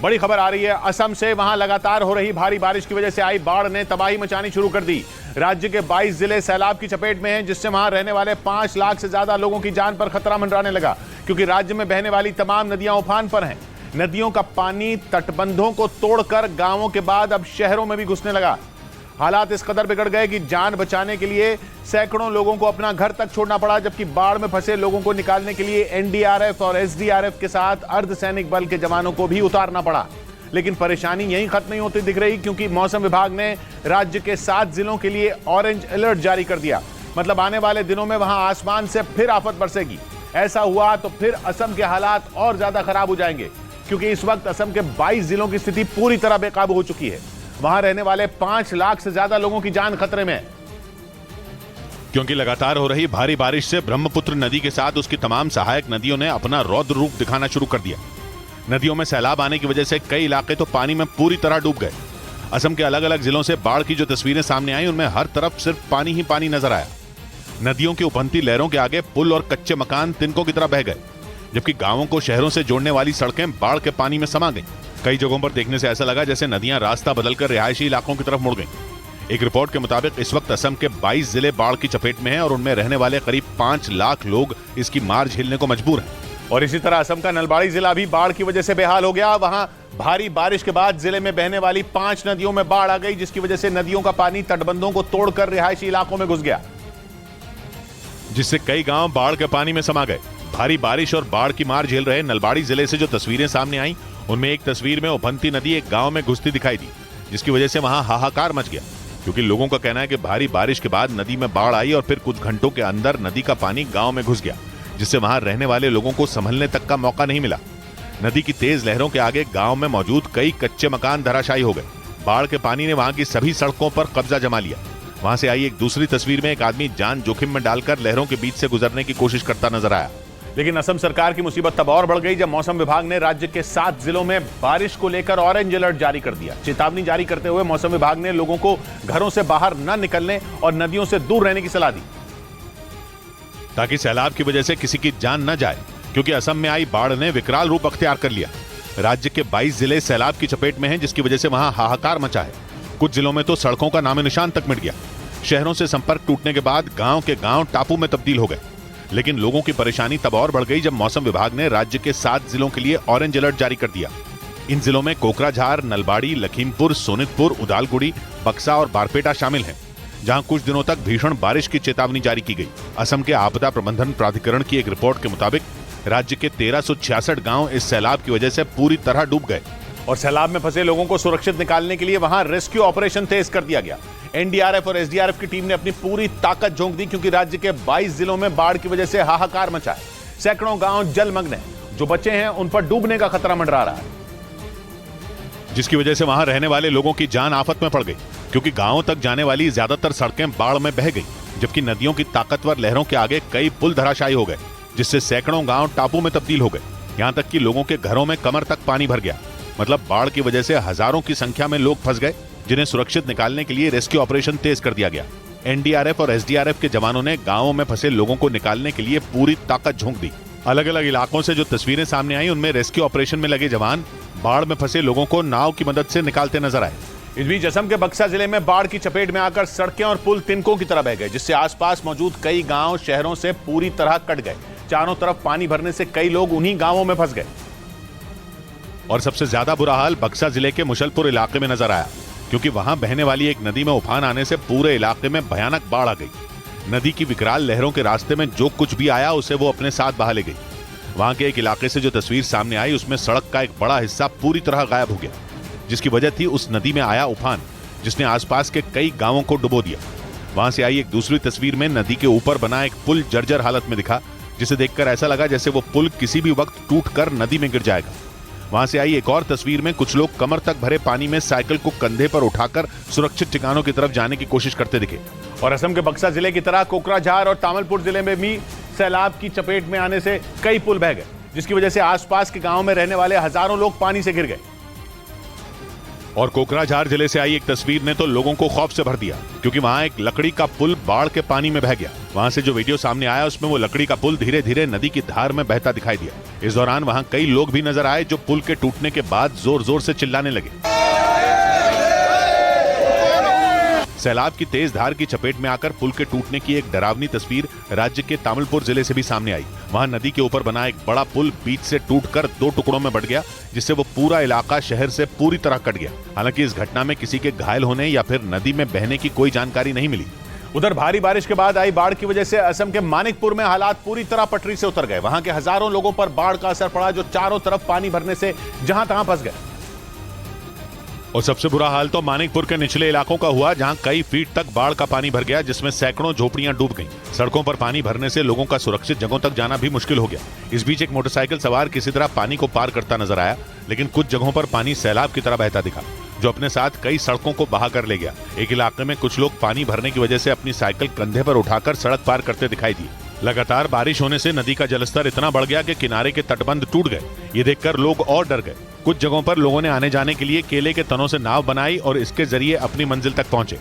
बड़ी खबर आ रही है असम से। वहां लगातार हो रही भारी बारिश की वजह से आई बाढ़ ने तबाही मचानी शुरू कर दी। राज्य के 22 जिले सैलाब की चपेट में हैं, जिससे वहां रहने वाले 5 लाख से ज्यादा लोगों की जान पर खतरा मंडराने लगा, क्योंकि राज्य में बहने वाली तमाम नदियां उफान पर हैं। नदियों का पानी तटबंधों को तोड़कर गांवों के बाद अब शहरों में भी घुसने लगा। हालात इस कदर बिगड़ गए कि जान बचाने के लिए सैकड़ों लोगों को अपना घर तक छोड़ना पड़ा, जबकि बाढ़ में फंसे लोगों को निकालने के लिए एनडीआरएफ और एसडीआरएफ के साथ अर्धसैनिक बल के जवानों को भी उतारना पड़ा। लेकिन परेशानी यहीं खत्म नहीं होती दिख रही, क्योंकि मौसम विभाग ने राज्य के 7 जिलों के लिए ऑरेंज अलर्ट जारी कर दिया। मतलब आने वाले दिनों में वहां आसमान से फिर आफत बरसेगी। ऐसा हुआ तो फिर असम के हालात और ज्यादा खराब हो जाएंगे, क्योंकि इस वक्त असम के 22 जिलों की स्थिति पूरी तरह बेकाबू हो चुकी है। वहां रहने वाले 5 लाख से ज्यादा लोगों की जान खतरे में है, क्योंकि लगातार हो रही भारी बारिश से ब्रह्मपुत्र नदी के साथ उसकी तमाम सहायक नदियों ने अपना रौद्र रूप दिखाना शुरू कर दिया। नदियों में सैलाब आने की वजह से कई इलाके तो पानी में पूरी तरह डूब गए। असम के अलग अलग जिलों से बाढ़ की जो तस्वीरें सामने आई, उनमें हर तरफ सिर्फ पानी ही पानी नजर आया। नदियों की उफनती लहरों के आगे पुल और कच्चे मकान तिनकों की तरह बह गए, जबकि गांवों को शहरों से जोड़ने वाली सड़कें बाढ़ के पानी में समा गईं। कई जगहों पर देखने से ऐसा लगा जैसे नदियां रास्ता बदलकर रिहायशी इलाकों की तरफ मुड़ गईं। एक रिपोर्ट के मुताबिक इस वक्त असम के 22 जिले बाढ़ की चपेट में हैं और उनमें रहने वाले करीब 5 लाख लोग इसकी मार झेलने को मजबूर हैं। और इसी तरह असम का नलबाड़ी जिला भी बाढ़ की वजह से बेहाल हो गया। वहां भारी बारिश के बाद जिले में बहने वाली 5 नदियों में बाढ़ आ गई, जिसकी वजह से नदियों का पानी तटबंधों को तोड़कर रिहायशी इलाकों में घुस गया, जिससे कई गांव बाढ़ के पानी में समा गए। भारी बारिश और बाढ़ की मार झेल रहे नलबाड़ी जिले से जो तस्वीरें सामने आई, उनमें एक तस्वीर में उफनती नदी एक गांव में घुसती दिखाई दी, जिसकी वजह से वहां हाहाकार मच गया, क्योंकि लोगों का कहना है कि भारी बारिश के बाद नदी में बाढ़ आई और फिर कुछ घंटों के अंदर नदी का पानी गांव में घुस गया, जिससे वहां रहने वाले लोगों को संभलने तक का मौका नहीं मिला। नदी की तेज लहरों के आगे गांव में मौजूद कई कच्चे मकान धराशायी हो गए। बाढ़ के पानी ने वहां की सभी सड़कों पर कब्जा जमा लिया। वहां से आई एक दूसरी तस्वीर में एक आदमी जान जोखिम में डालकर लहरों के बीच से गुजरने की कोशिश करता नजर आया। लेकिन असम सरकार की मुसीबत तब और बढ़ गई जब मौसम विभाग ने राज्य के 7 जिलों में बारिश को लेकर ऑरेंज अलर्ट जारी कर दिया। चेतावनी जारी करते हुए मौसम विभाग ने लोगों को घरों से बाहर न निकलने और नदियों से दूर रहने की सलाह दी, ताकि सैलाब की वजह से किसी की जान न जाए, क्योंकि असम में आई बाढ़ ने विकराल रूप अख्तियार कर लिया। राज्य के 22 जिले सैलाब की चपेट में हैं, जिसकी वजह से वहां हाहाकार मचा है। कुछ जिलों में तो सड़कों का नामो निशान तक मिट गया। शहरों से संपर्क टूटने के बाद गांव के गांव टापू में तब्दील हो गए। लेकिन लोगों की परेशानी तब और बढ़ गई जब मौसम विभाग ने राज्य के 7 जिलों के लिए ऑरेंज अलर्ट जारी कर दिया। इन जिलों में कोकराझार, नलबाड़ी, लखीमपुर, सोनितपुर, उदालगुड़ी, बक्सा और बारपेटा शामिल हैं, जहां कुछ दिनों तक भीषण बारिश की चेतावनी जारी की गई। असम के आपदा प्रबंधन प्राधिकरण की एक रिपोर्ट के मुताबिक राज्य के 1366 गांव इस सैलाब की वजह से पूरी तरह डूब गए और सैलाब में फंसे लोगों को सुरक्षित निकालने के लिए वहां रेस्क्यू ऑपरेशन तेज कर दिया गया। एनडीआरएफ और एसडीआरएफ की टीम ने अपनी पूरी ताकत झोंक दी, क्योंकि राज्य के 22 जिलों में बाढ़ की वजह से हाहाकार मचा है। सैकड़ों गांव जलमग्न हैं। जो बचे हैं उन पर डूबने का खतरा मंडरा रहा है, जिसकी वजह से वहां रहने वाले लोगों की जान आफत में पड़ गई, क्योंकि गांवों तक जाने वाली ज्यादातर सड़कें बाढ़ में बह गई, जबकि नदियों की ताकतवर लहरों के आगे कई पुल धराशायी हो गए, जिससे सैकड़ों गांव टापू में तब्दील हो गए। यहां तक कि लोगों के घरों में कमर तक पानी भर गया। मतलब बाढ़ की वजह से हजारों की संख्या में लोग फंस गए, जिन्हें सुरक्षित निकालने के लिए रेस्क्यू ऑपरेशन तेज कर दिया गया। एनडीआरएफ और एसडीआरएफ के जवानों ने गांवों में फंसे लोगों को निकालने के लिए पूरी ताकत झोंक दी। अलग अलग इलाकों से जो तस्वीरें सामने आई, उनमें रेस्क्यू ऑपरेशन में लगे जवान बाढ़ में फंसे लोगों को नाव की मदद से निकालते नजर आए। इस बीच असम के बक्सा जिले में बाढ़ की चपेट में आकर सड़कें और पुल तिनकों की तरह बह गए, जिससे आसपास मौजूद कई गांव शहरों से पूरी तरह कट गए। चारों तरफ पानी भरने से कई लोग उन्हीं गांवों में फंस गए। और सबसे ज्यादा बुरा हाल बक्सा जिले के मुशलपुर इलाके में नजर आया, क्योंकि वहां बहने वाली एक नदी में उफान आने से पूरे इलाके में भयानक बाढ़ आ गई। नदी की विकराल लहरों के रास्ते में जो कुछ भी आया उसे वो अपने साथ बहा ले गई। वहां के एक इलाके से जो तस्वीर सामने आई, उसमें सड़क का एक बड़ा हिस्सा पूरी तरह गायब हो गया, जिसकी वजह थी उस नदी में आया उफान, जिसने आसपास के कई गांवों को डुबो दिया। वहां से आई एक दूसरी तस्वीर में नदी के ऊपर बना एक पुल जर्जर हालत में दिखा, जिसे देखकर ऐसा लगा जैसे वो पुल किसी भी वक्त टूटकर नदी में गिर जाएगा। वहां से आई एक और तस्वीर में कुछ लोग कमर तक भरे पानी में साइकिल को कंधे पर उठाकर सुरक्षित ठिकानों की तरफ जाने की कोशिश करते दिखे। और असम के बक्सा जिले की तरह कोकराझार और तामुलपुर जिले में भी सैलाब की चपेट में आने से कई पुल बह गए, जिसकी वजह से आसपास के गांव में रहने वाले हजारों लोग पानी से घिर गए। और कोकराझार जिले से आई एक तस्वीर ने तो लोगों को खौफ से भर दिया, क्योंकि वहां एक लकड़ी का पुल बाढ़ के पानी में बह गया। वहां से जो वीडियो सामने आया उसमें वो लकड़ी का पुल धीरे धीरे नदी की धार में बहता दिखाई दिया। इस दौरान वहां कई लोग भी नजर आए जो पुल के टूटने के बाद जोर जोर से चिल्लाने लगे। सैलाब की तेज धार की चपेट में आकर पुल के टूटने की एक डरावनी तस्वीर राज्य के तामुलपुर जिले से भी सामने आई। वहां नदी के ऊपर बना एक बड़ा पुल बीच से टूटकर 2 टुकड़ों में बंट गया, जिससे वो पूरा इलाका शहर से पूरी तरह कट गया। हालांकि इस घटना में किसी के घायल होने या फिर नदी में बहने की कोई जानकारी नहीं मिली। उधर भारी बारिश के बाद आई बाढ़ की वजह से असम के मानिकपुर में हालात पूरी तरह पटरी से उतर गए। वहां के हजारों लोगों पर बाढ़ का असर पड़ा, जो चारों तरफ पानी भरने से जहां तहां फंस गए। और सबसे बुरा हाल तो मानिकपुर के निचले इलाकों का हुआ, जहां कई फीट तक बाढ़ का पानी भर गया, जिसमें सैकड़ों झोपड़ियां डूब गईं। सड़कों पर पानी भरने से लोगों का सुरक्षित जगहों तक जाना भी मुश्किल हो गया। इस बीच एक मोटरसाइकिल सवार किसी तरह पानी को पार करता नजर आया, लेकिन कुछ जगहों पर पानी सैलाब की तरह बहता दिखा, जो अपने साथ कई सड़कों को बहा कर ले गया। एक इलाके में कुछ लोग पानी भरने की वजह से अपनी साइकिल कंधे पर उठाकर सड़क पार करते दिखाई दिए। लगातार बारिश होने से नदी का जलस्तर इतना बढ़ गया कि किनारे के तटबंध टूट गए। ये देखकर लोग और डर गए। कुछ जगहों पर लोगों ने आने जाने के लिए केले के तनों से नाव बनाई और इसके जरिए अपनी मंजिल तक पहुंचे।